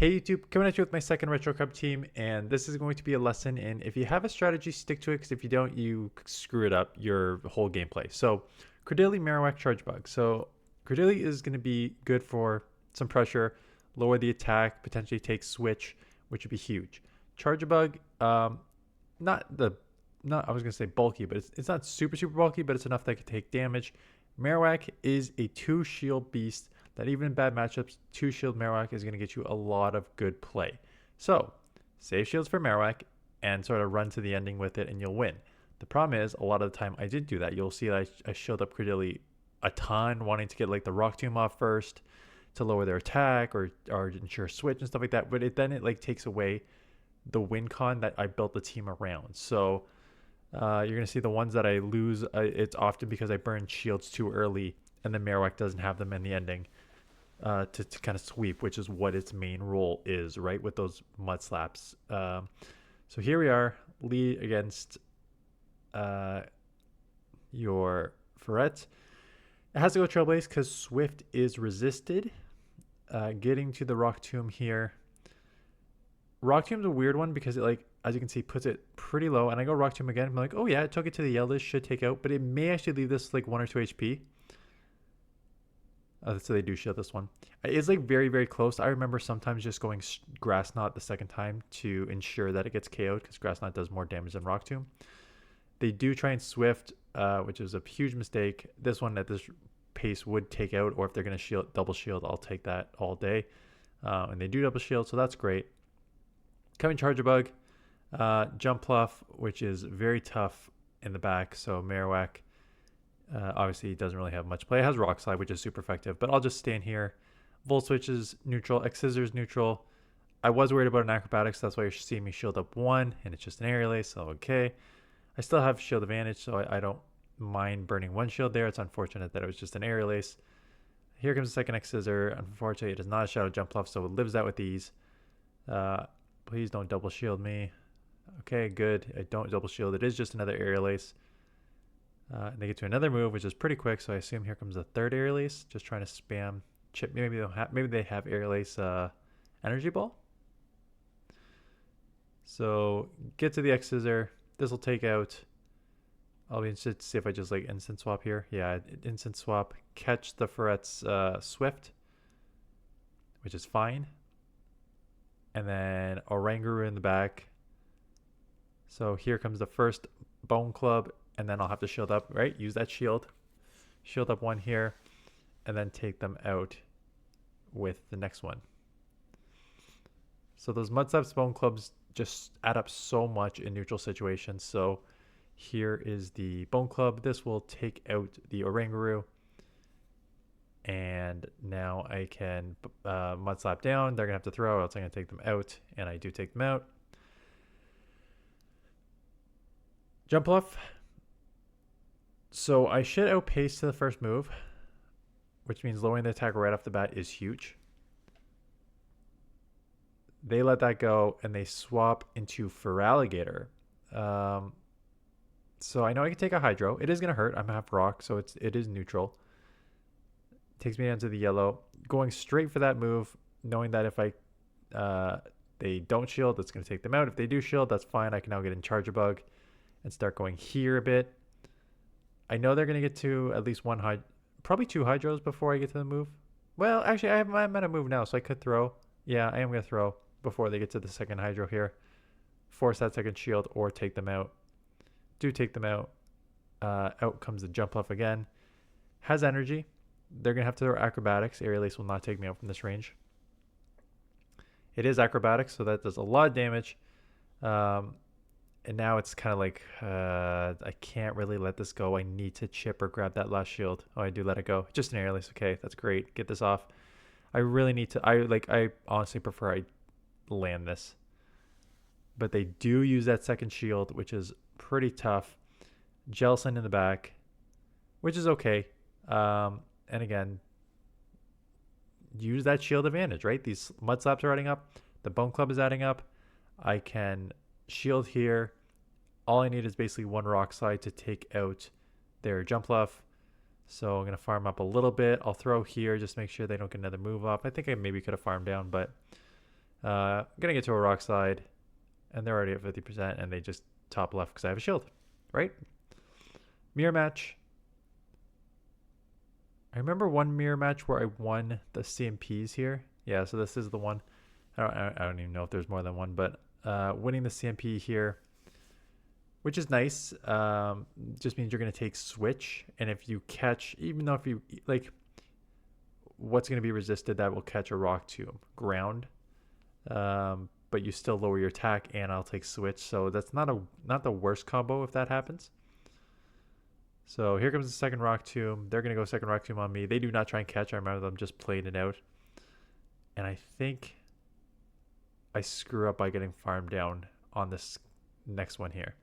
Hey YouTube, coming at you with my second Retro Cup team, and this is going to be a lesson in if you have a strategy, stick to it, because if you don't, you screw it up your whole gameplay. So, cradily, marowak, charjabug. So, cradily is going to be good for some pressure, lower the attack, potentially take switch, which would be huge. Charjabug, not the, not I was going to say bulky, but it's not super bulky, but it's enough that it could take damage. Marowak is a 2 shield beast that even in bad matchups, 2 shield Marowak is going to get you a lot of good play. So, save shields for Marowak and sort of run to the ending with it and you'll win. The problem is, a lot of the time I did do that. You'll see that I shield up Cradily a ton, wanting to get like the Rock Tomb off first to lower their attack or ensure switch and stuff like that. But then it like takes away the win con that I built the team around. So, you're going to see the ones that I lose, it's often because I burn shields too early and the Marowak doesn't have them in the ending to kind of sweep, which is what its main role is, right? With those mud slaps. So here we are, lead against your Ferret. It has to go Trailblaze because Swift is resisted. Getting to the Rock Tomb here. Rock Tomb's a weird one because it, like, as you can see, puts it pretty low. And I go Rock Tomb again. I'm like, oh yeah, it took it to the yell list, should take out. But it may actually leave this like 1 or 2 HP. So they do shield this one. It's like very close. I remember sometimes just going Grass Knot the second time to ensure that it gets KO'd because Grass Knot does more damage than Rock Tomb. They do try and Swift, which is a huge mistake. This one at this pace would take out, or if they're going to shield, double shield, I'll take that all day. And they do double shield, so that's great. Coming Charjabug, Jump Pluff, which is very tough in the back. So Marowak, obviously he doesn't really have much play. It has Rock Slide, which is super effective, but I'll just stand here. Volt Switch is neutral. X Scissors neutral. I was worried about an Acrobatics, that's why you're seeing me shield up 1, and it's just an Aerial Ace, so okay. I still have shield advantage, so I don't mind burning 1 shield there. It's unfortunate that it was just an Aerial Ace. Here comes the second X Scissor. Unfortunately, it is not a Shadow Jump Pluff, so it lives out with these. Please don't double shield me. Okay, good. I don't double shield. It is just another Aerial Ace. And they get to another move, which is pretty quick, so I assume here comes the third Aerial Ace. Just trying to spam chip. Maybe they have Aerial Ace Energy Ball. So get to the X Scissor. This will take out. I'll be interested to see if I just like instant swap here. Yeah, instant swap. Catch the Ferret's Swift, which is fine. And then Oranguru in the back. So here comes the first Bone Club, and then I'll have to shield up, right? Use that shield. Shield up 1 here, and then take them out with the next one. So those Mud Slaps, Bone Clubs just add up so much in neutral situations. So here is the Bone Club. This will take out the Oranguru. And now I can Mud Slap down. They're going to have to throw, or else I'm going to take them out. And I do take them out. Jump Bluff. So I should outpace to the first move, which means lowering the attack right off the bat is huge. They let that go, and they swap into Feraligatr. So I know I can take a Hydro. It is going to hurt. I'm half rock, so it is neutral. Takes me down to the yellow. Going straight for that move, knowing that if they don't shield, it's going to take them out. If they do shield, that's fine. I can now get in Charjabug and start going here a bit. I know they're going to get to at least probably 2 Hydros before I get to the move. Well, actually, I'm at a move now, so I could throw. Yeah, I am going to throw before they get to the second Hydro here. Force that second shield or take them out. Do take them out. Out comes the Jump Off again. Has energy. They're going to have to throw Acrobatics. Aerial Ace will not take me out from this range. It is Acrobatics, so that does a lot of damage. And now it's kind of like, I can't really let this go. I need to chip or grab that last shield. Oh, I do let it go. Just an Aerial Ace. Okay, that's great. Get this off. I really need to, I honestly prefer I land this. But they do use that second shield, which is pretty tough. Jellicent in the back, which is okay. And again, use that shield advantage, right? These Mud Slaps are adding up. The Bone Club is adding up. I can shield here. All I need is basically 1 Rock Slide to take out their Jump Luff. So I'm going to farm up a little bit. I'll throw here just to make sure they don't get another move up. I think I maybe could have farmed down, but Gonna get to a rock slide, and they're already at 50%, and they just top left because I have a shield, right? Mirror match. I remember one mirror match where I won the CMPs here. Yeah, so this is the one. I don't even know if there's more than one, but winning the CMP here, which is nice. Just means you're going to take switch. And if you catch, even though if you, like, what's going to be resisted, that will catch a rock to ground. But you still lower your attack, and I'll take switch. So that's not the worst combo if that happens. So here comes the second rock tomb. They're going to go second rock tomb on me. They do not try and catch. I remember them just playing it out. And I think I screw up by getting farmed down on this next one here.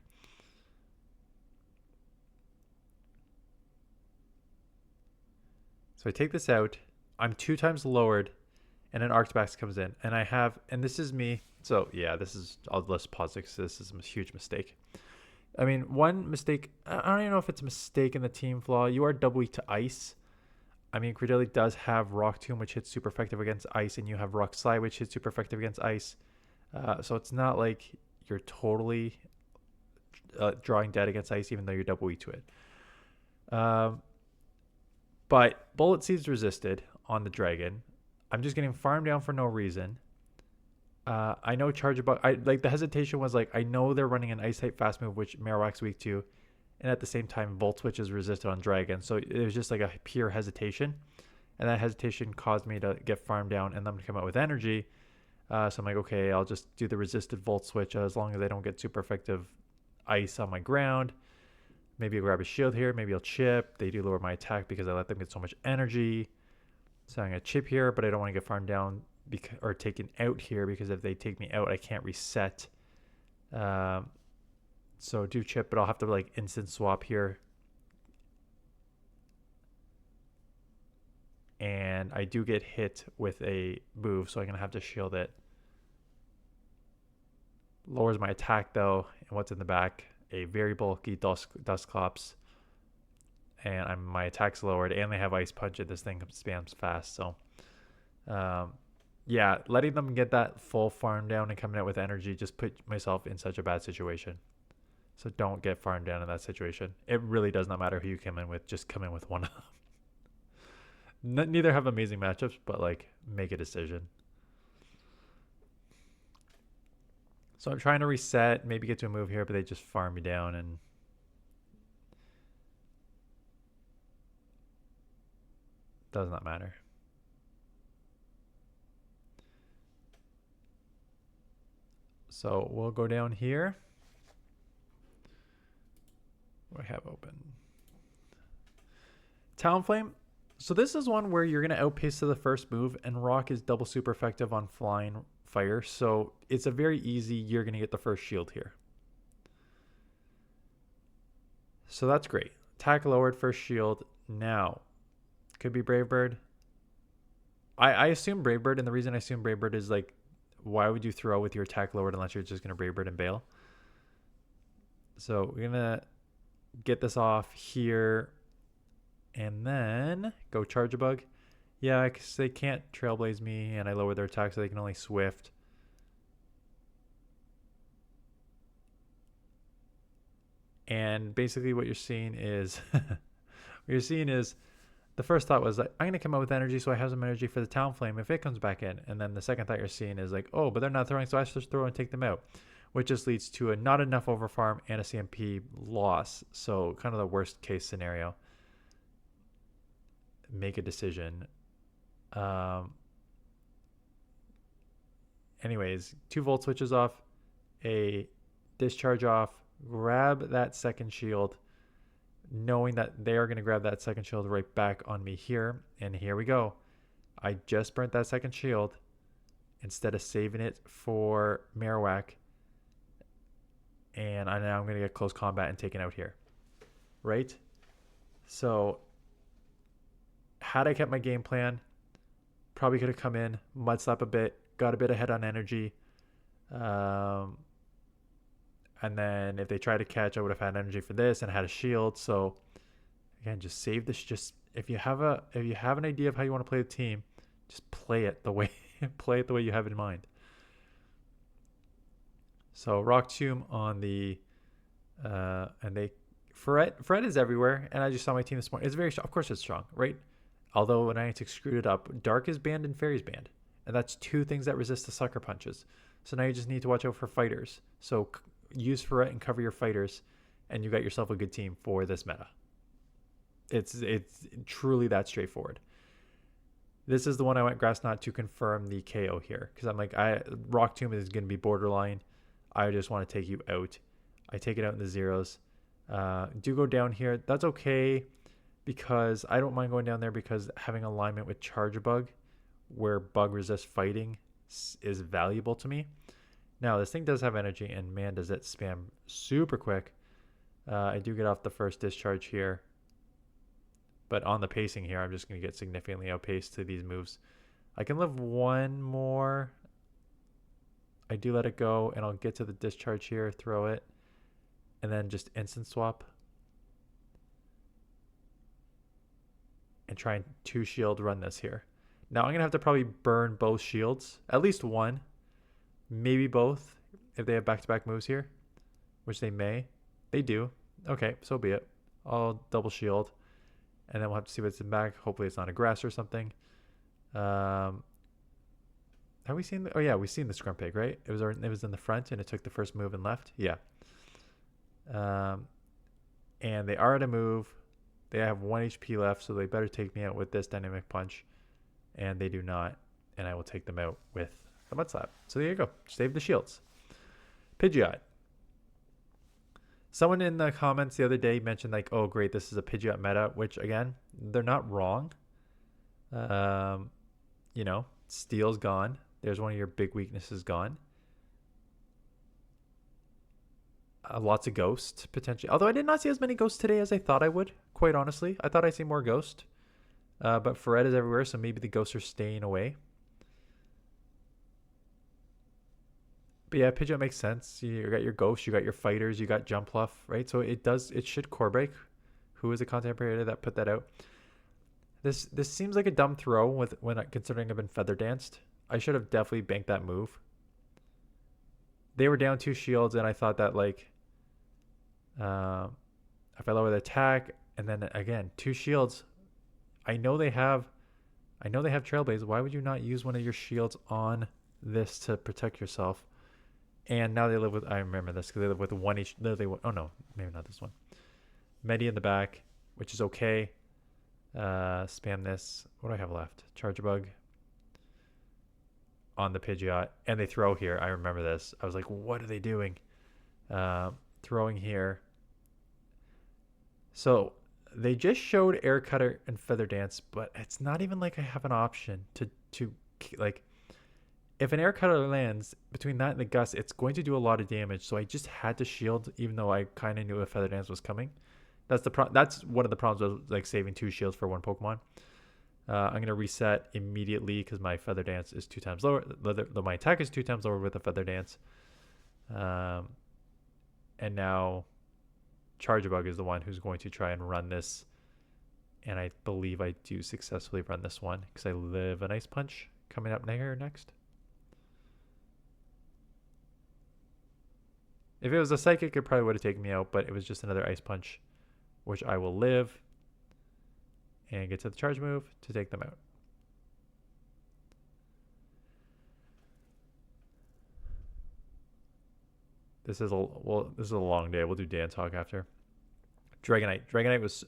So I take this out. I'm 2 times lowered, and an Arctibax comes in. And I have, and this is me. So yeah, I'll list pause because this is a huge mistake. I mean, one mistake, I don't even know if it's a mistake in the team flaw. You are double weak to ice. I mean, Cradily does have Rock Tomb, which hits super effective against ice, and you have Rock Slide, which hits super effective against ice. So it's not like you're totally drawing dead against ice, even though you're double weak to it. But Bullet Seed's resisted on the dragon. I'm just getting farmed down for no reason. I know charjabug. I like the hesitation was like I know they're running an ice type fast move, which Marowak's weak to, and at the same time Volt Switch is resisted on dragon. So it was just like a pure hesitation, and that hesitation caused me to get farmed down and them to come out with energy. So I'm like, okay, I'll just do the resisted Volt Switch as long as I don't get super effective ice on my ground. Maybe I'll grab a shield here. Maybe I'll chip. They do lower my attack because I let them get so much energy. So I'm going to chip here, but I don't want to get farmed down or taken out here because if they take me out, I can't reset. So do chip, but I'll have to like instant swap here. And I do get hit with a move, so I'm going to have to shield it. Lowers my attack though, and what's in the back? A very bulky Dusclops. And my attack's lowered, and they have Ice Punch, and this thing spams fast. So, yeah, letting them get that full farm down and coming out with energy just put myself in such a bad situation. So don't get farmed down in that situation. It really does not matter who you come in with. Just come in with one of them. Neither have amazing matchups, but like make a decision. So I'm trying to reset, maybe get to a move here, but they just farm me down and does not matter. So we'll go down here. What do I have open? Talonflame. So this is one where you're going to outpace to the first move, and Rock is double super effective on flying fire. So it's a very easy, you're going to get the first shield here. So that's great. Attack lowered, first shield. Now, could be Brave Bird. I assume Brave Bird, and the reason I assume Brave Bird is like, why would you throw with your attack lowered unless you're just going to Brave Bird and bail? So we're going to get this off here and then go Charjabug. Yeah, because they can't Trailblaze me, and I lower their attack so they can only Swift. And basically what you're seeing is the first thought was like, I'm going to come out with energy so I have some energy for the Talonflame if it comes back in. And then the second thought you're seeing is like, oh, but they're not throwing, so I should just throw and take them out. Which just leads to a not enough overfarm and a CMP loss. So kind of the worst case scenario. Make a decision. Anyways, 2 Volt Switches off, a Discharge off, grab that second shield, knowing that they are going to grab that second shield right back on me here. And here we go. I just burnt that second shield instead of saving it for Marowak. And now I'm going to get close combat and taken out here. Right? So, had I kept my game plan, probably could have come in, mud slap a bit, got a bit ahead on energy. And then if they try to catch, I would have had energy for this and had a shield. So again, just save this. Just if you have an idea of how you want to play the team, just play it the way you have in mind. So Rock Tomb on the and they Fred is everywhere, and I just saw my team this morning. It's very strong. Of course, it's strong, right? Although when Niantic screwed it up, Dark is banned and Fairy's banned, and that's two things that resist the sucker punches. So now you just need to watch out for fighters. So use Ferret and cover your fighters, and you got yourself a good team for this meta. It's truly that straightforward. This is the one I went Grass Knot to confirm the KO here, because I'm like, Rock Tomb is going to be borderline. I just want to take you out. I take it out in the zeros. Do go down here. That's okay, because I don't mind going down there, because having alignment with charjabug, where bug resist fighting, is valuable to me. Now this thing does have energy, and man, does it spam super quick. I do get off the first discharge here, but on the pacing here, I'm just going to get significantly outpaced to these moves. I can live one more. I do let it go, and I'll get to the discharge here, throw it, and then just instant swap. And try and 2-shield run this here. Now I'm going to have to probably burn both shields. At least one. Maybe both. If they have back-to-back moves here. Which they may. They do. Okay, so be it. I'll double shield. And then we'll have to see what's in back. Hopefully it's not a grass or something. Have we seen... Oh yeah, we've seen the Scrumpig, right? It was in the front and it took the first move and left. Yeah. And they are at a move. They have 1 HP left, so they better take me out with this Dynamic Punch. And they do not. And I will take them out with the Mud Slap. So there you go. Save the shields. Pidgeot. Someone in the comments the other day mentioned like, oh great, this is a Pidgeot meta, which again, they're not wrong. You know, Steel's gone. There's one of your big weaknesses gone. Lots of Ghost, potentially. Although I did not see as many Ghosts today as I thought I would, quite honestly. I thought I'd see more Ghost. But Ferret is everywhere, so maybe the Ghosts are staying away. But yeah, Pidgeot makes sense. You got your Ghosts, you got your Fighters, you got Jumpluff, right? So it should Core Break. Who is a content creator that put that out? This seems like a dumb throw when considering I've been Feather Danced. I should have definitely banked that move. They were down 2 shields, and I thought that like if I lower the attack, and then again 2 shields, I know they have Trailblaze. Why would you not use one of your shields on this to protect yourself? And now they live with, I remember this because they live with 1 each. Oh no, maybe not this one. Medi in the back, which is okay. Spam this. What do I have left? Charjabug on the Pidgeot, and they throw here. I remember this. I was like, what are they doing? Throwing here. So they just showed Air Cutter and Feather Dance, but it's not even like I have an option to like, if an Air Cutter lands between that and the Gust, it's going to do a lot of damage. So I just had to shield, even though I kind of knew a Feather Dance was coming. That's one of the problems with like saving 2 shields for one Pokemon. I'm going to reset immediately because my Feather Dance is 2 times lower. My attack is 2 times lower with a Feather Dance. And now Charjabug is the one who's going to try and run this. And I believe I do successfully run this one because I live an Ice Punch coming up here next. If it was a Psychic, it probably would have taken me out, but it was just another Ice Punch, which I will live and get to the charge move to take them out. This is a long day. We'll do Dan talk after. Dragonite was,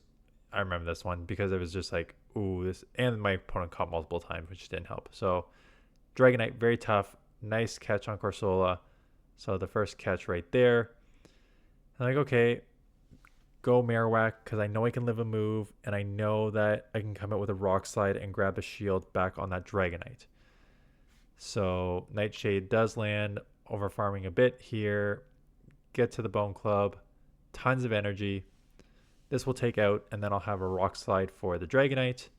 I remember this one because it was just like, ooh, this, and my opponent caught multiple times, which didn't help. So Dragonite, very tough. Nice catch on Corsola. So the first catch right there. I'm like, okay, go Marowak because I know I can live a move, and I know that I can come out with a Rock Slide and grab a shield back on that Dragonite. So Nightshade does land, over farming a bit here. Get to the Bone Club. Tons of energy. This will take out, and then I'll have a Rock Slide for the Dragonite.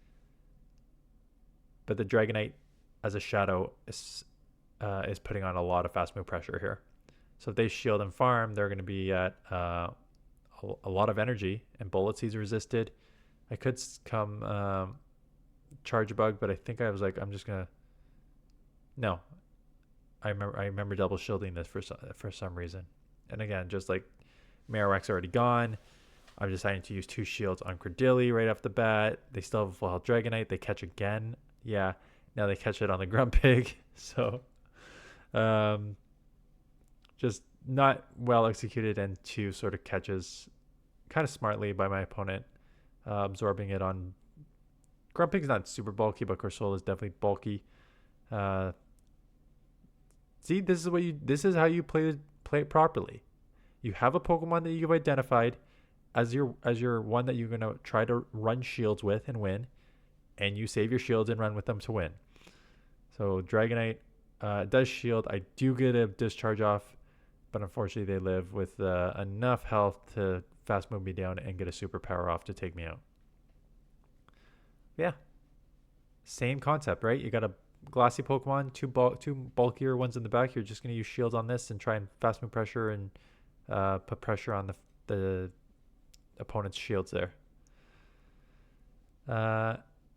But the Dragonite, as a shadow, is putting on a lot of fast move pressure here. So if they shield and farm, they're going to be at a lot of energy, and Bullet Seeds resisted. I could come Charjabug, but I think I was like, I'm just going to... No. I remember double shielding this for some reason. And again, just like Marowak's already gone, I'm deciding to use 2 shields on Cradily right off the bat. They still have a full health Dragonite. They catch again. Yeah, now they catch it on the Grumpig. So, um, just not well executed, and 2 sort of catches kind of smartly by my opponent, absorbing it on Grumpig's not super bulky, but Corsola is definitely bulky. Uh, See, this is how you play it properly. You have a Pokemon that you've identified as your one that you're gonna try to run shields with and win, and you save your shields and run with them to win. So Dragonite does shield. I do get a discharge off, but unfortunately they live with enough health to fast move me down and get a superpower off to take me out. Yeah, same concept, right? You got a glassy Pokemon, two bulkier ones in the back. You're just going to use shields on this and try and fast move pressure and put pressure on the opponent's shields there.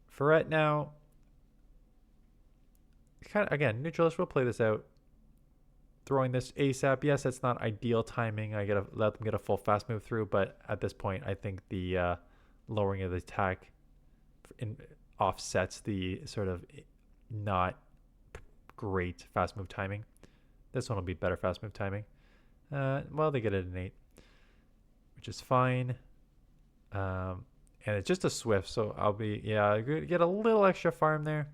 Ferret now, kind of again, Neutralist will play this out. Throwing this ASAP, yes, it's not ideal timing. I gotta let them get a full fast move through, but at this point, I think the lowering of the attack offsets the sort of not great fast move timing. This one will be better fast move timing. Well, they get it an 8, which is fine. And it's just a Swift, so I'll be, yeah, get a little extra farm there.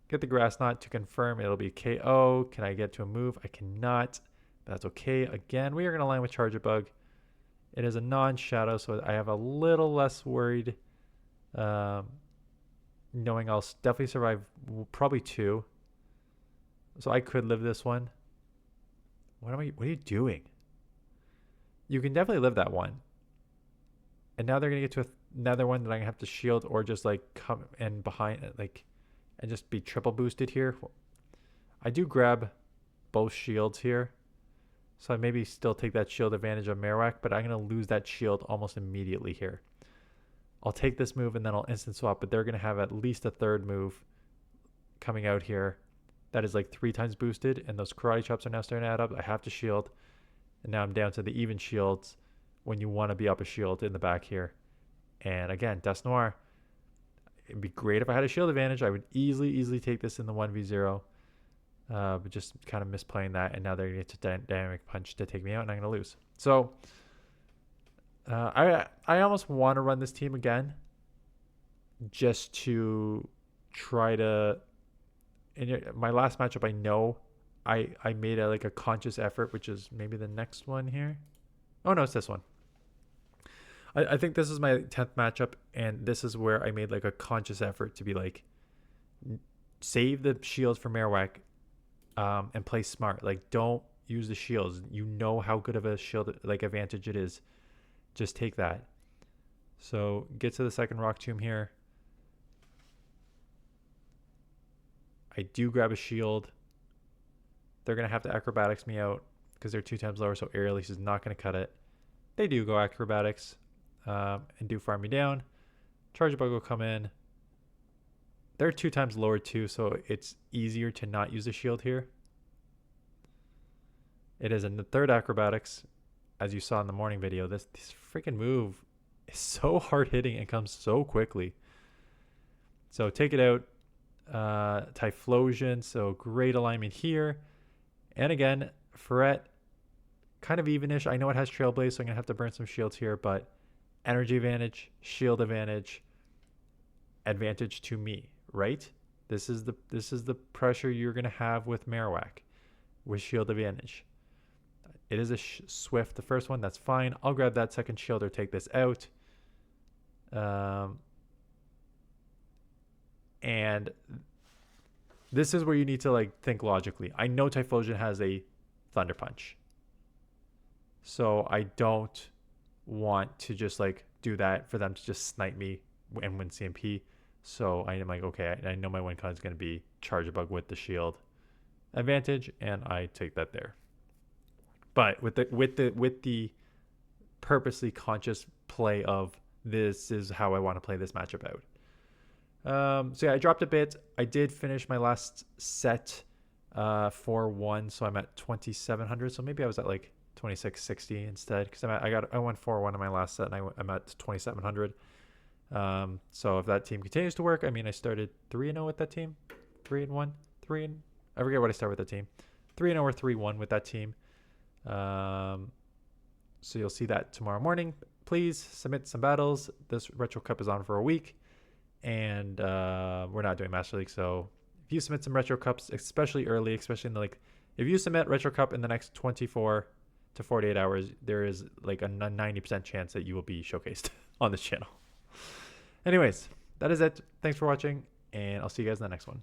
Get the Grass Knot to confirm. It'll be KO. Can I get to a move? I cannot. That's okay. Again, we are going to line with Charjabug. It is a non-shadow, so I have a little less worried, knowing I'll definitely survive probably 2. So I could live this one. What are you doing? You can definitely live that one. And now they're going to get to another one that I'm going to have to shield or just like come in behind it, like, and just be triple boosted here. I do grab both shields here. So I maybe still take that shield advantage of Marowak, but I'm going to lose that shield almost immediately here. I'll take this move and then I'll instant swap, but they're going to have at least a third move coming out here that is like 3 times boosted, and those karate chops are now starting to add up. I have to shield, and now I'm down to the even shields when you want to be up a shield in the back here. And again, Dust Noir. It'd be great if I had a shield advantage. I would easily take this in the 1v0. But just kind of misplaying that, and now they're going to get to Dynamic Punch to take me out, and I'm going to lose. So I almost want to run this team again just to try to... In my last matchup, I know I made a conscious effort, which is maybe the next one here. Oh, no, it's this one. I think this is my 10th matchup, and this is where I made like a conscious effort to be like, save the shields for Marowak, and play smart. Like, don't use the shields. You know how good of a shield like advantage it is. Just take that. So get to the second Rock Tomb here. I do grab a shield. They're gonna have to acrobatics me out because they're 2 times lower, so Aerial Leash is not gonna cut it. They do go acrobatics, and do farm me down. Charjabug will come in. They're 2 times lower too, so it's easier to not use a shield here. It is in the third acrobatics, as you saw in the morning video. This freaking move is so hard hitting and comes so quickly. So take it out. Typhlosion, so great alignment here. And again, Ferret, kind of evenish. I know it has Trailblaze, so I'm gonna have to burn some shields here, but energy advantage, shield advantage to me, right? This is the pressure you're gonna have with Marowak with shield advantage. It is a Swift, the first one. That's fine. I'll grab that second shield or take this out. And this is where you need to like think logically. I know Typhlosion has a Thunder Punch, so I don't want to just like do that for them to just snipe me and win CMP. So I am like, okay, I know my win con is going to be Charjabug with the shield advantage, and I take that there. But with the purposely conscious play of this is how I want to play this matchup out. So yeah, I dropped a bit. I did finish my last set 4-1, so I'm at 2700. So maybe I was at like 2660 instead, because I went 4-1 in my last set, and I'm at 2700. So if that team continues to work, I mean, I started 3-0 with that team, 3-1, I forget what I started with that team, 3-0 or 3-1 with that team. So you'll see that tomorrow morning. Please submit some battles. This Retro Cup is on for a week, and we're not doing Master League. So if you submit some Retro Cups, especially early, especially in the, like, if you submit Retro Cup in the next 24 to 48 hours, there is like a 90% chance that you will be showcased on this channel. Anyways, that is it. Thanks for watching, and I'll see you guys in the next one.